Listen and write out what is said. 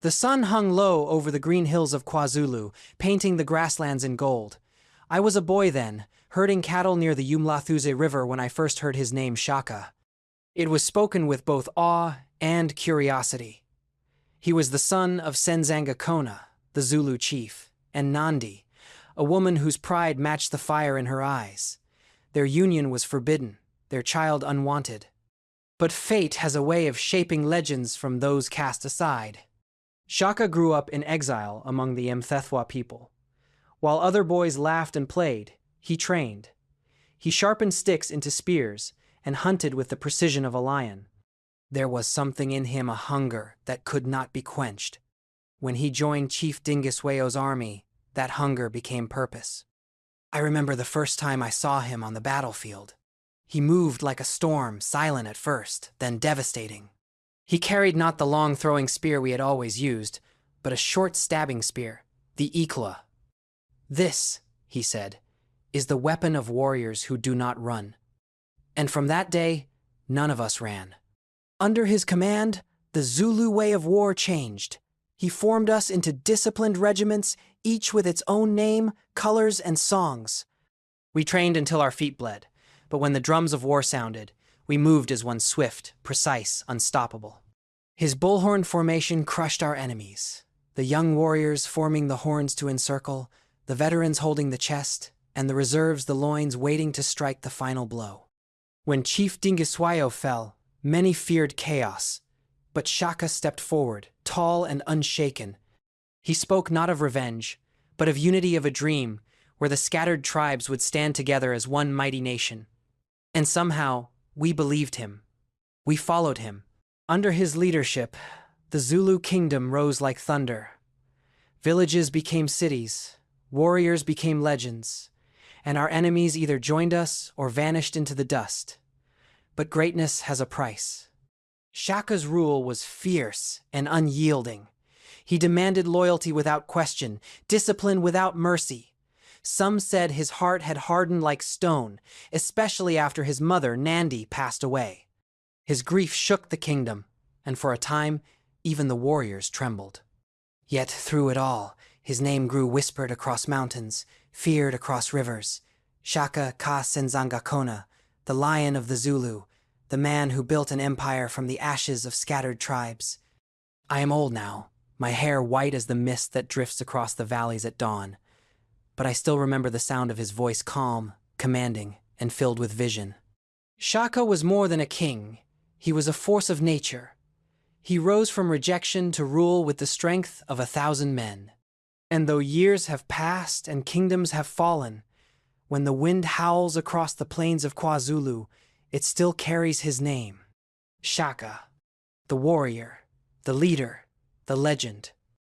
The sun hung low over the green hills of KwaZulu, painting the grasslands in gold. I was a boy then, herding cattle near the Umlathuze River when I first heard his name Shaka. It was spoken with both awe and curiosity. He was the son of Senzanga Kona, the Zulu chief, and Nandi, a woman whose pride matched the fire in her eyes. Their union was forbidden, their child unwanted. But fate has a way of shaping legends from those cast aside. Shaka grew up in exile among the Mthethwa people. While other boys laughed and played, he trained. He sharpened sticks into spears and hunted with the precision of a lion. There was something in him, a hunger that could not be quenched. When he joined Chief Dingiswayo's army, that hunger became purpose. I remember the first time I saw him on the battlefield. He moved like a storm, silent at first, then devastating. He carried not the long throwing spear we had always used, but a short stabbing spear, the ikla. "This," he said, "is the weapon of warriors who do not run." And from that day, none of us ran. Under his command, the Zulu way of war changed. He formed us into disciplined regiments, each with its own name, colors, and songs. We trained until our feet bled, but when the drums of war sounded, we moved as one swift, precise, unstoppable. His bullhorn formation crushed our enemies, the young warriors forming the horns to encircle, the veterans holding the chest, and the reserves the loins waiting to strike the final blow. When Chief Dingiswayo fell, many feared chaos, but Shaka stepped forward, tall and unshaken. He spoke not of revenge, but of unity of a dream, where the scattered tribes would stand together as one mighty nation. And somehow, we believed him. We followed him. Under his leadership, the Zulu Kingdom rose like thunder. Villages became cities, warriors became legends, and our enemies either joined us or vanished into the dust. But greatness has a price. Shaka's rule was fierce and unyielding. He demanded loyalty without question, discipline without mercy. Some said his heart had hardened like stone, especially after his mother, Nandi, passed away. His grief shook the kingdom, and for a time, even the warriors trembled. Yet through it all, his name grew whispered across mountains, feared across rivers. Shaka Senzanga Kona, the Lion of the Zulu, the man who built an empire from the ashes of scattered tribes. I am old now, my hair white as the mist that drifts across the valleys at dawn. But I still remember the sound of his voice, calm, commanding, and filled with vision. Shaka was more than a king. He was a force of nature. He rose from rejection to rule with the strength of 1,000 men. And though years have passed and kingdoms have fallen, when the wind howls across the plains of KwaZulu, it still carries his name. Shaka, the warrior, the leader, the legend.